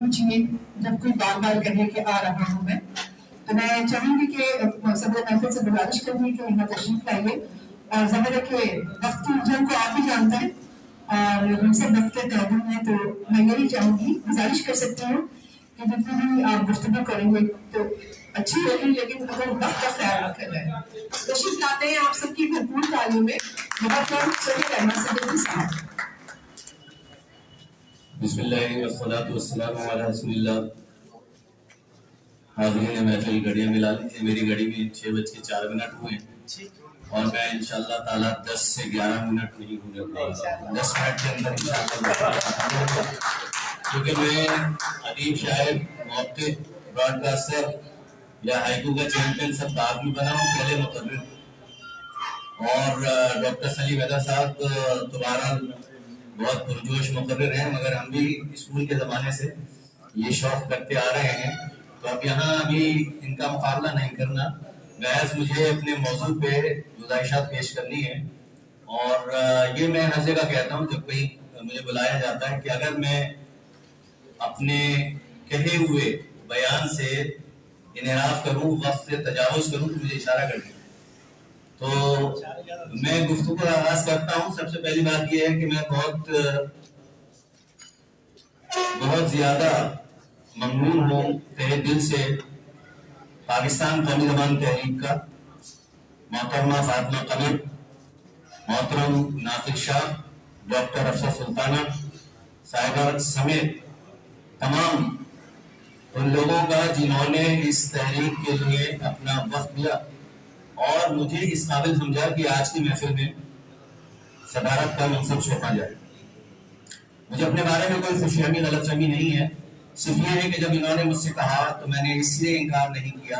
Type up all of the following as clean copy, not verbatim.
पूछिए जब कोई बार बार कहे कि आ रहा हूँ मैं, तो मैं चाहूंगी कि सदर महफिल से गुजारिश करूंगी कि यहाँ तशरीफ लाइए। और ज़ाहिर है कि वक्त जन को आप भी जानते हैं और हमसे वक्त के काबिल हैं, तो मैं यही चाहूंगी, गुजारिश कर सकती हूँ कि जितनी भी आप गुफ्तगू करेंगे तो अच्छी होगी, लेकिन अगर वक्त का ख्याल रखा जाए। तशरीफ लाते हैं आप सबकी भरपूर तालियों में बहुत बहुत सही रहना सदर साहब। बिस्मिल्लाहिर्रहमानिर्रहीम रसूलिल्लाह। हाज़रीन महफिल, घड़ियां मिला लीजिए। मेरी घड़ी में 6:04 हुए और मैं इंशाअल्लाह ताला 10 से 11 मिनट नहीं पूरे 10 मिनट के अंदर इंशाअल्लाह, क्योंकि मैं अदीब, शायर, मुहक्किक, ब्रॉडकास्टर या हाइकू का चैंपियन सब बाद में बना हूँ, पहले मुकर्रिर। और डॉक्टर सलीम हैदर साहब दोबारा बहुत पुरजोश मुकर्रिर हैं, मगर हम भी स्कूल के ज़माने से ये शौक करते आ रहे हैं, तो अब यहाँ अभी इनका मुकाबला नहीं करना। बहस मुझे अपने मौजू पे गुजारिशात पेश करनी है। और ये मैं हर जगह कहता हूँ जब कोई मुझे बुलाया जाता है कि अगर मैं अपने कहे हुए बयान से इनहराफ करूँ, वक्त से तजावुज़ करूँ, तो मुझे इशारा कर दें। तो मैं गुफ्तगू का आगाज करता हूँ। सबसे पहली बात यह है कि मैं बहुत ज्यादा ममनून हूँ तहे दिल से पाकिस्तान कौमी ज़बान तहरीक का, मोहतरमा फातिमा कमर, मोहतरम नाफिक शाह, डॉक्टर अफसर सुल्ताना साहिबा समेत तमाम उन लोगों का जिन्होंने इस तहरीक के लिए अपना वक्त दिया और मुझे इस काबिल समझा कि आज की महफिल में सदारत का मनसब सौंपा जाए। मुझे अपने बारे में कोई खुशफहमी, गलतफहमी नहीं है। सिर्फ ये है कि जब इन्होंने मुझसे कहा तो मैंने इसलिए इनकार नहीं किया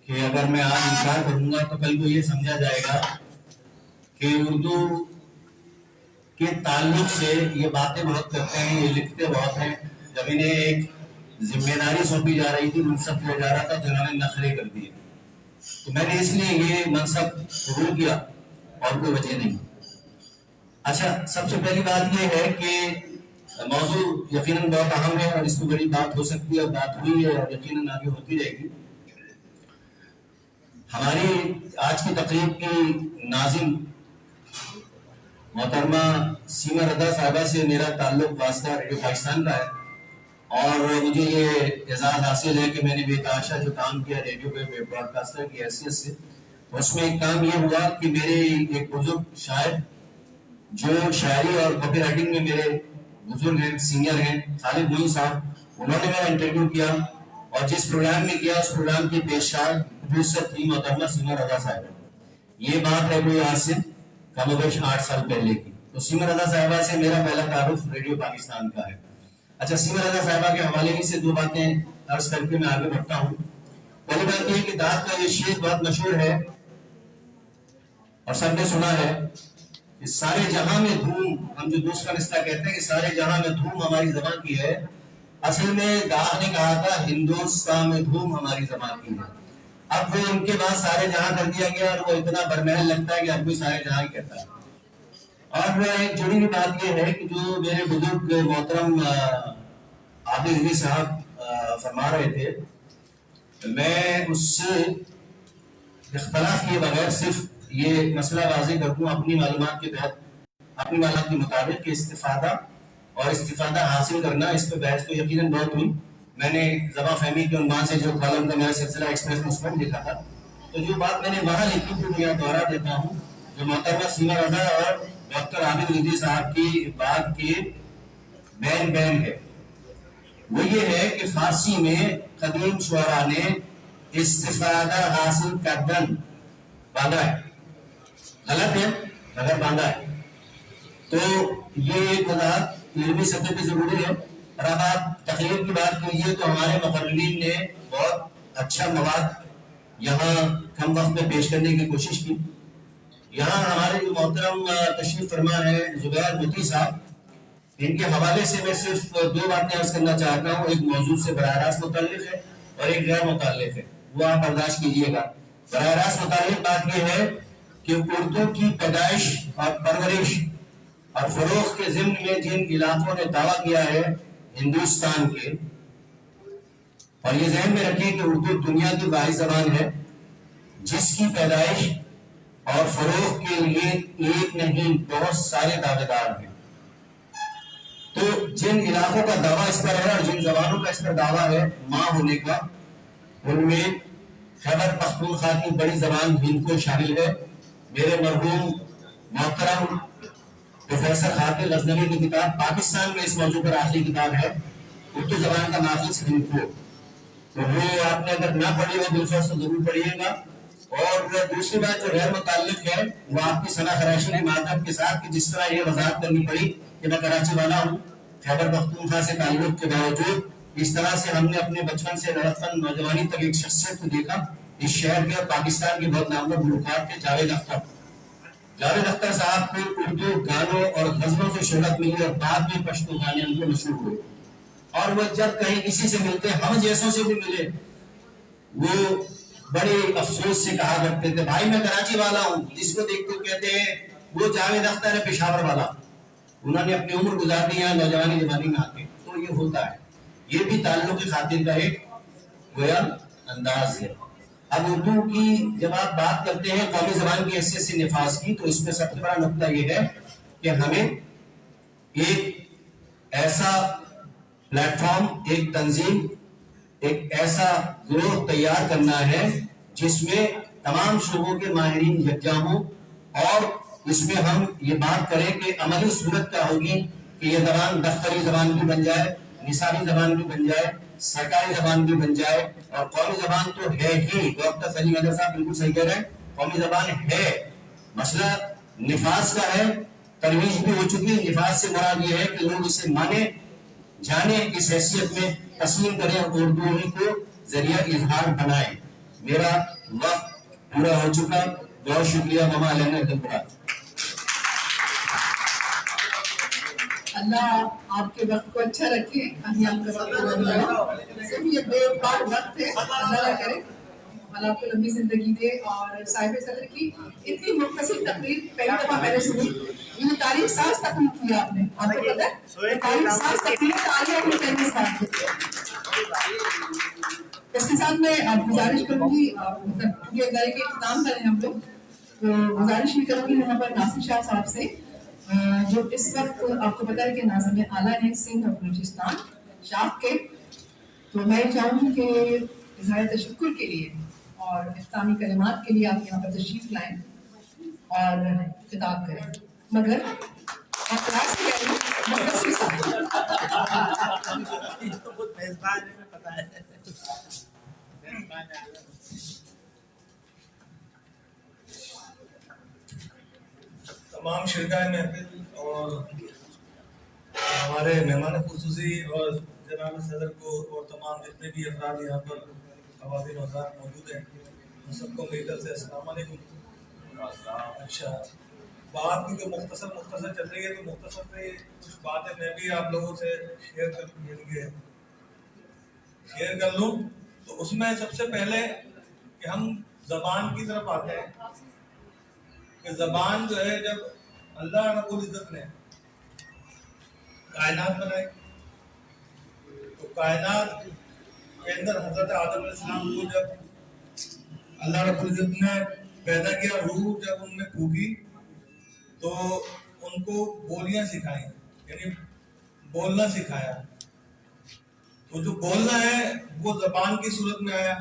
कि अगर मैं आज इनकार करूंगा तो कल को ये समझा जाएगा कि उर्दू के ताल्लुक से ये बातें बहुत करते हैं, ये लिखते बहुत हैं। जब इन्हें एक जिम्मेदारी सौंपी जा रही थी, मनसब दिया जा रहा था, तो इन्होंने नखरे कर दिए। तो मैंने इसलिए ये मनसब कबूल किया और कोई वजह नहीं। अच्छा, सबसे पहली बात ये है कि मौजू यकीनन बहुत अहम है और इस पर बड़ी बात हो सकती है और बात हुई है और यकीनन आगे होती रहेगी। हमारी आज की तकरीब की नाज़िम मोहतरमा सीमा रज़ा साहिबा से मेरा ताल्लुक वास्ता रेडियो पाकिस्तान का है और मुझे ये एजाज़ हासिल है कि मैंने बेताशा जो काम किया रेडियो पे ब्रॉडकास्टर की हैसियत से, उसमें एक काम ये हुआ कि मेरे एक बुजुर्ग शायर जो शायरी और कॉपी राइटिंग में मेरे बुजुर्ग हैं, सीनियर हैं, खालिद मोइन साहब, उन्होंने मेरा इंटरव्यू किया और जिस प्रोग्राम में किया उस प्रोग्राम की पेशकार प्रोड्यूसर थी मोहतरमा सीमा रज़ा साहिबा। ये बात है कोई आज से कमोबेश 8 साल पहले की। तो सीमा रज़ा साहिबा से मेरा पहला तारुफ रेडियो पाकिस्तान का है। अच्छा, सीमा रज़ा साहिबा के हवाले में से दो बातें अर्ज करके मैं आगे बढ़ता हूँ। पहली बात यह कि दाद का ये शेर बहुत मशहूर है और सबने सुना है कि सारे जहां में धूम, हम जो दूसरा रिश्ता कहते हैं कि सारे जहां में धूम हमारी ज़बान की है, असल में दाद ने कहा था हिंदुस्तान में धूम हमारी ज़बान की है। अब वो उनके बाद सारे जहां कर दिया गया और वो इतना बरमहल लगता है कि अब कोई सारे जहां ही कहता है। और एक जुड़ी हुई बात यह है कि जो मेरे बुजुर्ग मोहतरम आबिद अली साहब फरमा रहे थे, मैं उससे इख्तलाफ किए बगैर सिर्फ ये मसला वाज़ेह कर दूं अपनी मालूमात के तहत, अपनी मालूमात के मुताबिक कि इस्तिफादा और इस्तिफादा हासिल करना, इस पर बहस तो यकीनन बहुत हुई। मैंने ज़बा फहमी के उन्वान से जो कॉलम का मेरा सिलसिला एक्सप्रेस में उस पर लिखा था, तो जो बात मैंने वहाँ लिखी थी मैं यहाँ दोहरा देता हूँ। जो मोहतरमा सीमा रज़ा और डॉक्टर आबिद अली साहब की बात के बैन बैन है वो ये है कि फारसी में कदीम शुअरा ने इस्तिफादा हासिल करदन बांधा है, गलत है अगर बांधा है तो ये एक वजाहत इल्मी सतह पे जरूरी है। और अब आप तकरीर की बात करिए तो हमारे मुकर्रिरीन ने बहुत अच्छा मवाद यहाँ कम वक्त में पेश करने की कोशिश की। यहाँ हमारे जो मोहतरम तशरीफ फरमा है जुबैर मुती साहब, इनके हवाले से मैं सिर्फ दो बातें अर्ज करना चाहता हूँ। एक मौजूद से बराह रास्त मुताल्लिक है और एक गैर मुताल्लिक है, वो आप बर्दाश्त कीजिएगा। बराह रास्त मुताल्लिक बात यह है कि उर्दू की पैदाइश और परवरिश और फरोख के ज़िम्न में जिन इलाकों ने दावा किया है हिंदुस्तान के, और ये ध्यान में रखिए कि उर्दू दुनिया की वाहिद जबान है जिसकी पैदाइश और फरोग के लिए एक नहीं बहुत सारे दावेदार हैं। तो जिन इलाकों का दावा इस पर है और जिन जबानों का इस पर दावा है मां होने का, उनमें खैबर पख्तूनख्वा की बड़ी जबान हिंद को शामिल है। मेरे मरहूम मोहतरम प्रोफेसर हाफिज गजनवी की किताब पाकिस्तान में इस मौजू पर आखिरी किताब है, उर्दू जबान का नाफिज हिंद को, तो वो आपने अगर ना पढ़ी हो दिलचस्प तो जरूर पढ़िएगा। और दूसरी बात जो गैर मुताल्लिक है वो आपकी सना खराशी ने मातहत के साथ कि जिस तरह ये वजाहत करनी पड़ी कि मैं कराची वाला हूँ, खैबर पख्तूनख्वा से ताल्लुक के बावजूद इस तरह से हमने अपने बचपन से लड़कपन नौजवानी तक एक शख्सियत को देखा इस शहर के और पाकिस्तान के बहुत नामवर गुलकार के जावेद अख्तर साहब को उर्दू गानों और गजलों से शोहरत मिली और बाद में पश्तो गाने उनको मशहूर हुए। और वो जब कहीं किसी से मिलते, हम जैसों से भी मिले, वो बड़े अफसोस से कहा करते थे भाई मैं कराची वाला हूँ, जिसको देखते कहते हैं वो जावेद अख्तर है पेशावर वाला, उन्होंने अपनी उम्र गुजार दी है नौजवानी जवानी में आके। तो ये होता है, ये भी ताल्लुक की खातिर का एक गोया अंदाज है। अब उर्दू की जब आप बात करते हैं कौमी जबान की हैसियत से निफाज की, तो इसमें सबसे बड़ा नुकता ये है कि हमें एक ऐसा प्लेटफॉर्म, एक तंजीम, एक ऐसा ग्रोह तैयार करना है जिसमें तमाम शोबों के माहिरीन यकजा हों और इसमें हम ये बात करें कि अमली सूरत क्या होगी कि ये जबान दफ्तरी जबान भी बन जाए, निसाबी जबान भी बन जाए, सरकारी जबान भी बन जाए। और कौमी जबान तो है ही, डॉक्टर सलीम अहमद साहब बिल्कुल सही कह रहे हैं, कौमी जबान है, मसला निफाज का है। तरवीज भी हो चुकी है, निफाज से मुराद ये है कि लोग इसे माने जाने, इस हैसियत में तस्लीम करें और उर्दू को जरिया इजहार बनाए। मेरा वक्त पूरा हो चुका, बहुत शुक्रिया। मामा अलैना। अल्लाह आपके वक्त को अच्छा रखे, आपका वक्त सिर्फ ये बेकार वक्त है, अल्लाह करे अल्लाह आपको लंबी जिंदगी दे। और साहिब सदर की इतनी मुख्तसर तकरीर पहली दफा मैंने सुनी, ये तारीख साज तकरीर की आपने, आपको पता है तारीख साज तकरीर आलिया की पहली साज। इसके साथ मैं गुजारिश करूंगी, क्योंकि इदारे के इख्तिताम करें हम लोग, तो गुजारिश भी करूंगी यहाँ पर नासिर शाह साहब से, जो इस वक्त आपको पता है कि नाज़िम आला है सिंध और बलूचिस्तान शाख के। तो मैं चाहूँगी कि इज़हार तशक्कुर के लिए और इख्तितामी कलिमात के लिए आप यहाँ पर तशरीफ लाएं और खिताब करें, मगर तमाम शिरकाए महफिल और हमारे मेहमान खुसूसी और जनाब सदर को और तमाम जितने भी अफराद यहाँ पर ख़वातीन हज़रात मौजूद हैं, उन सबको मेरी तरफ से अस्सलाम वालेकुम। अच्छा, बात क्योंकि मुख्तसर चल रही है तो मुख्तसर से कुछ बातें मैं भी आप लोगों से शेयर कर लूँ। तो उसमें सबसे पहले कि हम ज़बान की तरफ आते हैं कि ज़बान जो है, जब अल्लाह रब्बुल इज़्ज़त ने कायनात बनाई तो कायनात के अंदर हज़रत आदम अलैहिस्सलाम को जब अल्लाह रब्बुल इज़्ज़त ने पैदा किया, रूह जब उनमें फूकी तो उनको बोलियां सिखाई, यानी बोलना सिखाया। तो जो बोलना है वो ज़बान की सूरत में आया।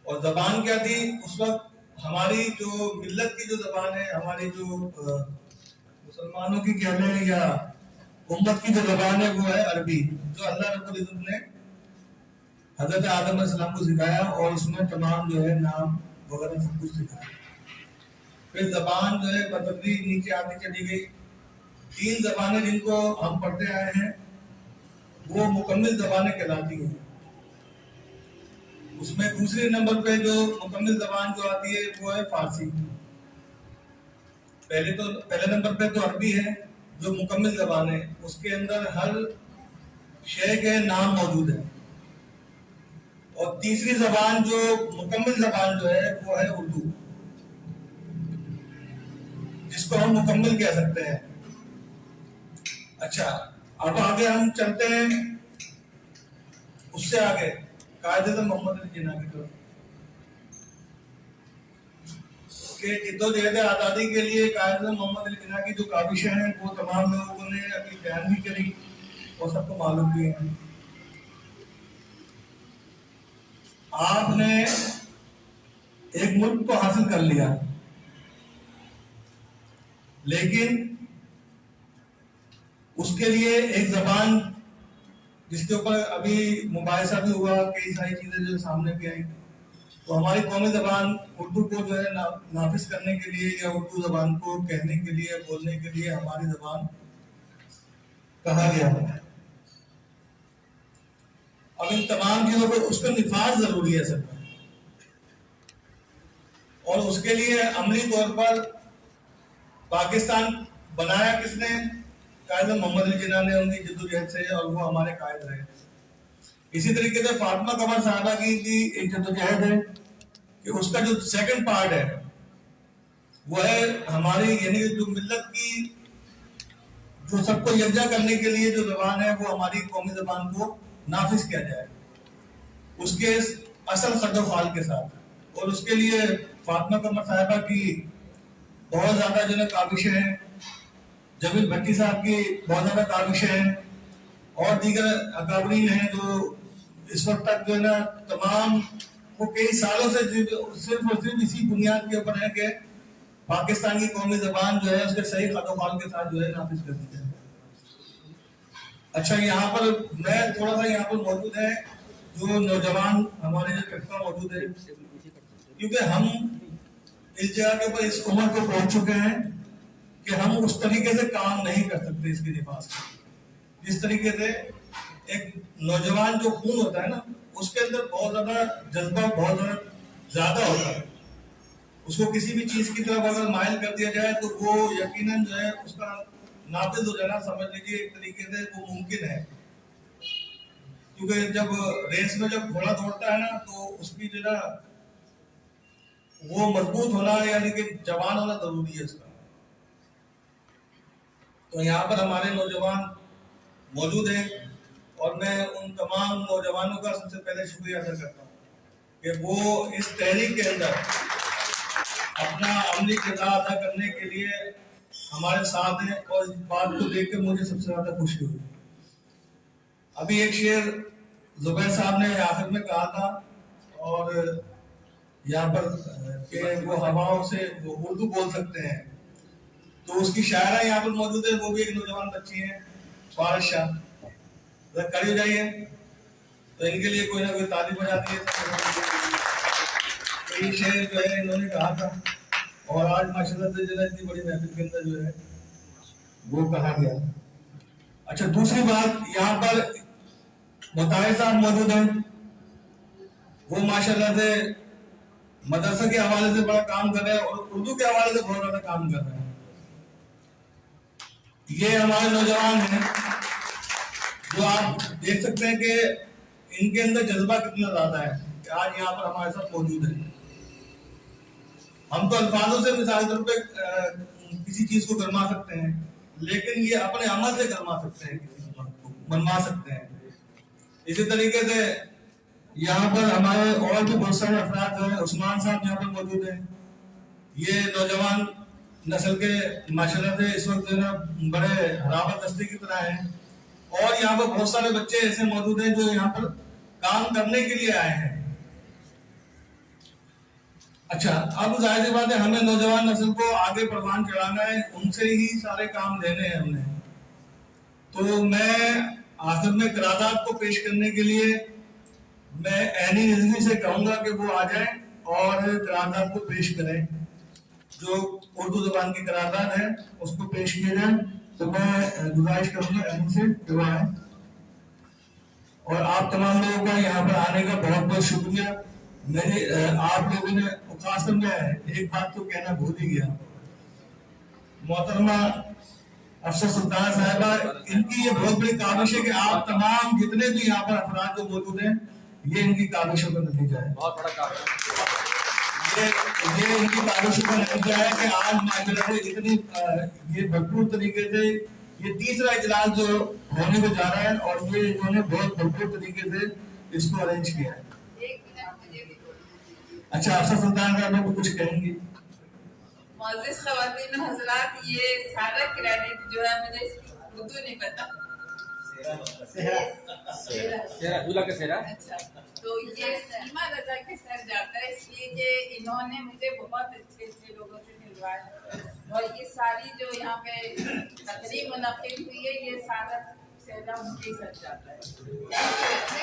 और ज़बान क्या थी उस वक्त? हमारी जो मिल्लत की जो ज़बान है, हमारी जो मुसलमानों की कह लें या उम्मत की जो ज़बान है वो है अरबी, जो अल्लाह रब्बुल इज़्ज़त ने हज़रत आदम अलैहिस्सलाम को सिखाया और उसमें तमाम जो है नाम वगैरह सब कुछ सिखाया। फिर ज़बान जो है बतदरीज नीचे आती चली गई। 3 ज़बानें जिनको हम पढ़ते आए हैं वो मुकम्मिल ज़बानें कहलाती हैं। उसमें दूसरे नंबर पे जो मुकम्मिल ज़बान जो आती है वो है फारसी। पहले नंबर पे तो अरबी है जो मुकम्मिल ज़बान है, उसके अंदर हर शय के नाम मौजूद है। और तीसरी ज़बान जो मुकम्मिल ज़बान जो है वो है उर्दू, जिसको हम मुकम्मिल कह सकते हैं। अच्छा, अब आगे हम चलते हैं, उससे आगे कायदे मोहम्मद अली जिन्ना की तरफ के जिद्दोजहद आज़ादी के लिए कायदे मोहम्मद अली जिन्ना की जो काविशें हैं वो तमाम लोगों ने अभी बयान भी करी और सबको मालूम भी है। आपने एक मुल्क को हासिल कर लिया, लेकिन उसके लिए एक जबान जिसके ऊपर अभी मुबाहिसा भी हुआ, कई सारी चीजें जो सामने भी आई, तो हमारी कौमी जबान उर्दू को जो है नाफिज करने के लिए या उर्दू जबान को कहने के लिए, बोलने के लिए हमारी जबान कहा गया। अब इन तमाम चीजों को उसका निफाज जरूरी है सर, और उसके लिए अमली तौर पर पाकिस्तान बनाया किसने? कायद मोहम्मद अली जिन्ना ने, उनकी जद्दोजहद से, और वो हमारे कायद रहे। इसी तरीके से फातिमा कमर साहबा की एक जद्दोजहद है कि उसका जो सेकंड पार्ट है वो है हमारी, यानी जो मिल्लत की जो सबको यकजा करने के लिए जो जबान है वो हमारी कौमी जबान को नाफिज किया जाए उसके असल खद्दोखाल के साथ। और उसके लिए फातिमा कमर साहिबा की बहुत ज्यादा जो है काविशें हैं, जमील भट्टी साहब की बहुत ज्यादा काविशें हैं, और दीगर अकाबरीन हैं जो इस वक्त तक जो है ना तमाम वो कई सालों से सिर्फ और सिर्फ इसी बुनियाद के ऊपर है कि पाकिस्तान की कौमी जबान जो है उसके सही खद्दोखाल के साथ जो है नाफिज कर दी जाए। अच्छा, यहाँ पर मैं थोड़ा सा यहाँ पर मौजूद है जो नौजवान हमारे जो कक्षा मौजूद है, क्योंकि हम इस जगह के ऊपर इस उम्र को पहुंच चुके हैं कि हम उस तरीके से काम नहीं कर सकते इसके लिबास में। जिस तरीके से एक नौजवान जो खून होता है ना, उसके अंदर बहुत ज्यादा जज्बा बहुत ज्यादा होता है, उसको किसी भी चीज की तरफ अगर माइल कर दिया जाए तो वो यकीनन जो है उसका नाफिज हो जाना, समझ लीजिए एक तरीके से वो मुमकिन है। क्योंकि जब रेस में जब घोड़ा दौड़ता है ना तो उसकी जो ना वो मजबूत होना यानी कि जवान होना जरूरी है उसका। तो यहाँ पर हमारे नौजवान मौजूद हैं और मैं उन तमाम नौजवानों का सबसे पहले शुक्रिया अदा करता हूँ कि वो इस तहरीक के अंदर अपना अमली किरदार अदा करने के लिए हमारे साथ हैं, और इस बात को देख कर मुझे सबसे ज्यादा खुशी हुई। अभी एक शेर जुबैर साहब ने आखिर में कहा था, और यहाँ पर कि वो हवाओं से वो उर्दू बोल सकते हैं, तो उसकी शायरा यहाँ पर मौजूद है, वो भी एक नौजवान बच्ची है फारिश शाह, खड़ी हो जाइए तो इनके लिए कोई ना कोई ताली बजा दी है। तो ये शेर जो है इन्होंने कहा था, और आज माशाल्लाह से जो है इतनी बड़ी महफिल के अंदर जो है वो कहा गया। अच्छा, दूसरी बात, यहाँ पर मुताहिर साहब मौजूद हैं, वो माशाल्लाह से मदरसा के हवाले से बड़ा काम कर रहे हैं और उर्दू के हवाले से बहुत ज्यादा काम कर रहे हैं। ये हमारे नौजवान हैं जो आप देख सकते हैं कि इनके अंदर जज्बा कितना ज्यादा है कि आज यहाँ पर हमारे साथ मौजूद है। हम तो अल्फाजों से मिसाल के तौर पे किसी चीज को गरमा सकते हैं, लेकिन ये अपने अमल से गरमा सकते हैं, मनवा सकते हैं। इसी तरीके से यहाँ पर हमारे और भी बहुत सारे अफराद हैं। उस्मान साहब यहाँ पर मौजूद हैं, ये नौजवान नस्ल के माशाल्लाह से इस वक्त जो है ना बड़े हरावत दस्ते की तरह हैं, और यहाँ पर बहुत सारे बच्चे ऐसे मौजूद हैं जो यहाँ पर काम करने के लिए आए हैं। अच्छा, अब जाहिर सी बात है हमें नौजवान नस्ल को आगे परवान चढ़ाना है, उनसे ही सारे काम लेने हैं हमने। तो मैं आखिर में करारदाद को पेश करने के लिए मैं ऐनी रिजवी से कहूंगा कि वो आ जाए और करारदाद को पेश करें। जो उर्दू जबान की करारदाद है उसको पेश किया जाए, तो मैं गुजारिश करूंगा ऐनी से कि वो आए। और आप तमाम लोगों का यहाँ पर आने का बहुत बहुत शुक्रिया। मेरे आप लोगों ने खासकर मैं एक बात तो कहना भूल ही गया, मोहतरमा अफसर सुल्ताना साहिबा, इनकी ये बहुत बड़ी काविश है कि आप तमाम जितने भी यहाँ पर अफराद जो मौजूद हैं, ये इनकी काविशों का नतीजा है। बहुत बड़ा काविश ये इनकी काविशों का नतीजा है कि आज माशाल्लाह से इतनी ये भरपूर तरीके से ये तीसरा इजलास जो होने को जा रहा है और ये इन्होंने बहुत भरपूर तरीके से इसको अरेंज किया है। अच्छा, अफसर सुल्तान साहब को कुछ कहेंगे? मुअज़्ज़िज़ ख़वातीन और हज़रात, ये सारा क्रेडिट जो है मुझे उर्दू नहीं पता। अच्छा, तो ये सीमा रज़ा के सर जाता है, इसलिए कि इन्होंने मुझे बहुत अच्छे अच्छे लोगों से मिलवाया और ये सारी जो यहाँ पे तकरीब मुनक़िद हुई है, ये सारा सेहरा उनके सर जाता है।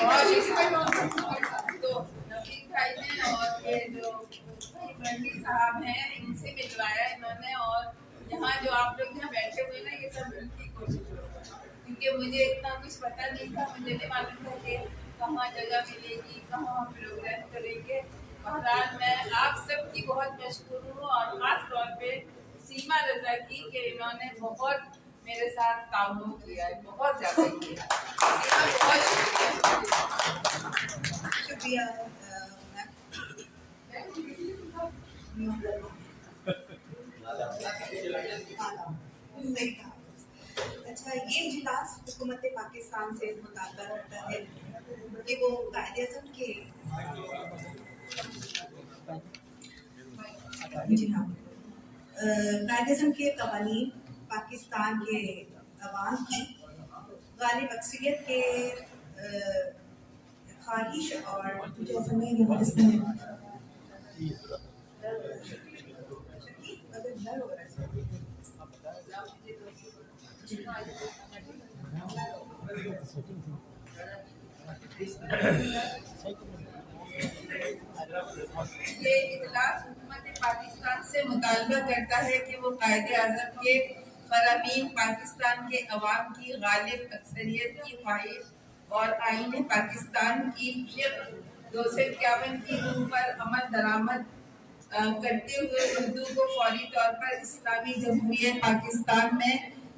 और तो नफ़ीस भाई ने और ये जो साहब हैं, इनसे मिलवाया इन्होंने, और यहाँ जो आप लोग यहाँ बैठे हुए ना, ये सब मिलने की कोशिश हो रही है, क्योंकि मुझे इतना कुछ पता नहीं था, मुझे नहीं मालूम था कि कहाँ जगह मिलेगी, कहाँ हम प्रोग्राम करेंगे। बहरहाल मैं आप सबकी बहुत मशहूर हूँ और ख़ास तौर पे सीमा रज़ा की कि इन्होंने बहुत मेरे साथ ताउन किया है, बहुत ज़्यादा किया। बहुत शुक्रिया। अच्छा, ये इजलास हुकूमत पाकिस्तान से मुतालबा रखता है कि वो कायदे-ए-आज़म के कायदे-ए-आज़म के क़वानीन पाकिस्तान के अवाम की गालिब अक्सरियत के ख्वाहिश और जो ज़मीनी ये इजलास हुकूमत पाकिस्तान से मुतालबा करता है कि वो कायदे-ए-आज़म के फ़रामीन पाकिस्तान के अवाम की गालिब अक्सरियत की ख्वाहिश और आईन पाकिस्तान की 251 की रूह पर अमल दरामद करते हुए उर्दू को फौरी तौर पर इस्लामी जमहूरियत पाकिस्तान में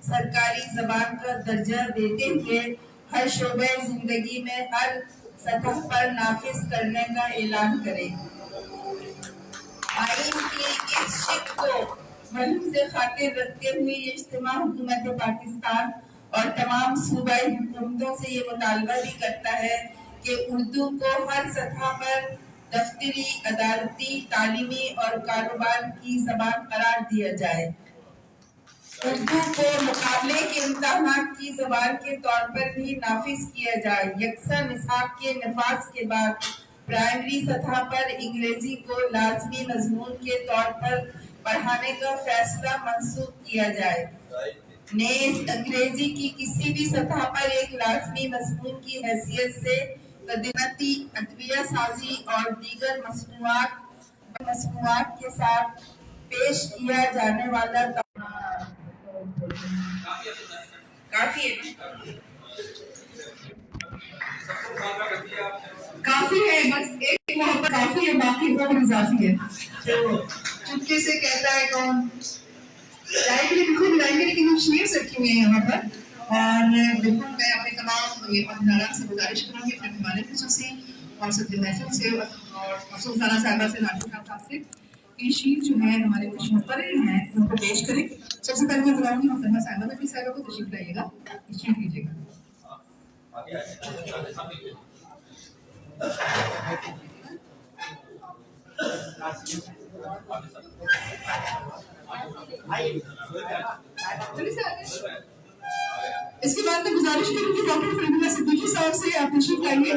सरकारी ज़बान का दर्जा देते हुए हर शोबे जिंदगी में हर सतह पर नाफिज करने का ऐलान करें। आईन की इस शिक को मलहूज़ खातिर रखते हुए ये इज्तिमा हुकूमत पाकिस्तान और तमाम सूबाई हुकूमतों से ये मुतालबा भी करता है कि उर्दू को हर सतह पर दफ्तरी, अदालती, तालीमी और कारोबार की ज़बान करार दिया जाए। उर्दू को मुकाबले के इम्तिहानात की ज़बान के तौर पर भी नाफिज किया जाए। यकसा निसाब के नफाज के बाद प्राइमरी सतह पर अंग्रेजी को लाजमी मजमून के तौर पर पढ़ाने का फैसला मंसूख किया जाए। नेज़ अंग्रेजी की किसी भी सतह पर एक लाजमी मजमून की हैसियत से तदीनती, अदविया साजी और दीगर मसनूआत के साथ पेश किया जाने वाला काफी है, काफी है, बस एक मोहब्बत काफी है, बाकी और इजाफी है। तो चुपके से कहता है कौन? लाइब्रेरी की मशीन्स रखी हुई है यहाँ पर, और बिल्कुल मैं अपने तमाम ये अहमदारान से गुजारिश करूँगी, अपने हमारे बच्चों से और सदर महफिल से और अफसोसाना साहिबा से, नाशिद साहब से ये शीट जो है हमारे कुछ मुकर्रर हैं उनको पेश करें। सबसे पहले मैं बुलाऊंगी मोहतरमा साहिबा नबी साहिबा को, तशरीफ लाइएगा, शीट लीजिएगा। इसके बाद मैं गुजारिश करूंगी डॉक्टर फरीदा सिद्दीकी साहब से, आप तशरीफ लाइए।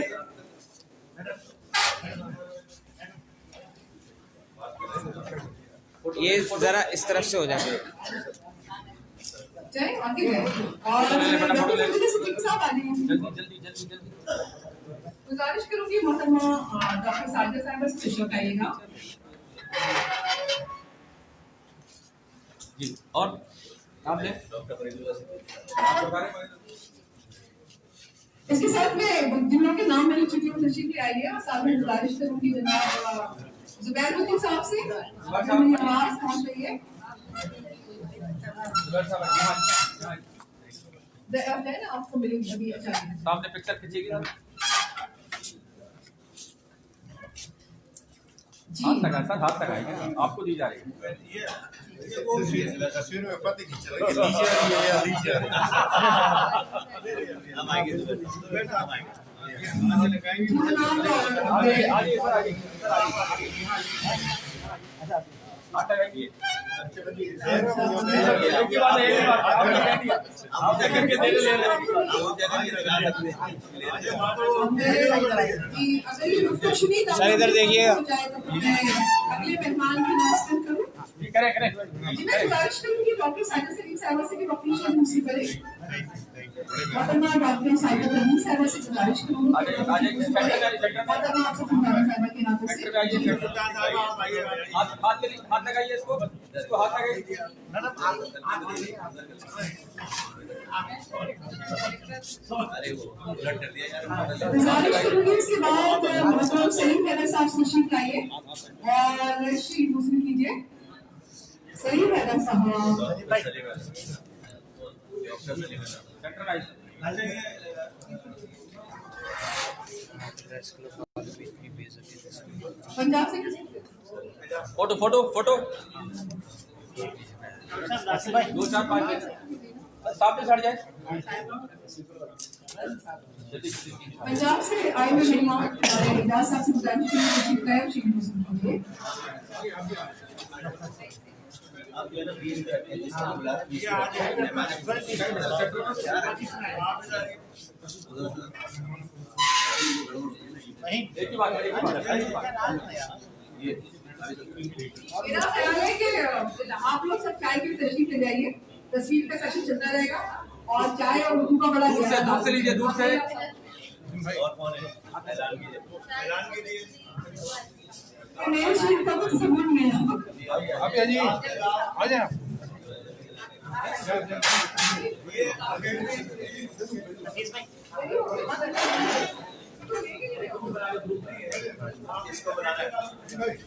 ये जरा इस तरफ से हो जाए, चलें आगे जाए। और डॉक्टर फरीदा सिद्दीकी साहब आ जाइए। जल्दी। गुजारिश करूंगी मोहतरमा डॉक्टर साजिदा साहिबा से तशरीफ लाइएगा। जी, और नाम ले। इसके साथ में जिन लोगों के नाम मिल चुके हैं तशरीफ ले आइए, और साथ में गुजारिश करूंगी जनाब जुबैर वकील साहब से अपनी आवाज पहुंच रही है। आपको मिलेगी अभी। अच्छा, सामने पिक्चर खींचेगी, हाथ लगाए, आपको दी जा रही है। तस्वीर में पता खींच रहा है कि नीचे आ रही है या नीचे आ रही है। हम आएंगे तो सर इधर देखिए। अगले मेहमान की नमस्कार करूं। मैं गुजारिश करूंगी डॉक्टर साइदा सलीम साहिबा से कि डॉक्टर शीन मुझसे करें। मोहतरमा डॉक्टर साइदा सलीम साहिबा से गुजारिश करूंगी। मोहतरमा आपसे गुजारिश साहिबा के नाते से हाथ लगाइए इसको हाथ लगाइए। गुजारिश करूंगी इसके बाद मोहतरमा सलीम हैदर साहब तशरीफ लाइए और शीट मुस्लिम कीजिए। सलीम हैदर साहब पंजाब से फोटो फोटो फोटो 2 4 5 सामने चढ़ जाए। पंजाब से आए हुए मेहमान इजाज साहब से गुजारिश करूंगी शीट मुस्लिम कीजिए। मेरा ख्याल है कि आप लोग सब चाय की तशरीफ ले जाइए। तस्वीर का सेशन चलता रहेगा और चाय और उर्दू का बड़ा दूर से लीजिए दूर से। और कौन है ऐलान कीजिए। मेरे शीट का कुछ सबूत नहीं है। आप जी आ जाए। इसको बनाना है,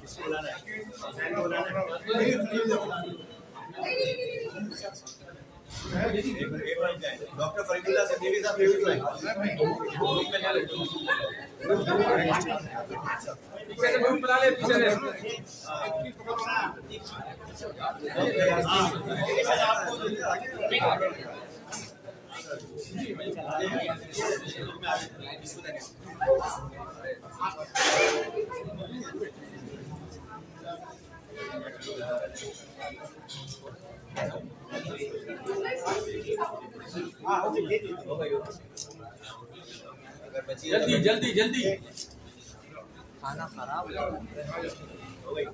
इसको बुलाना है, डॉक्टर फरीदुल्लाह से देवी साहब पीछे से ग्रुप बना ले पीछे जल्दी जल्दी जल्दी। खाना खराब हो गई।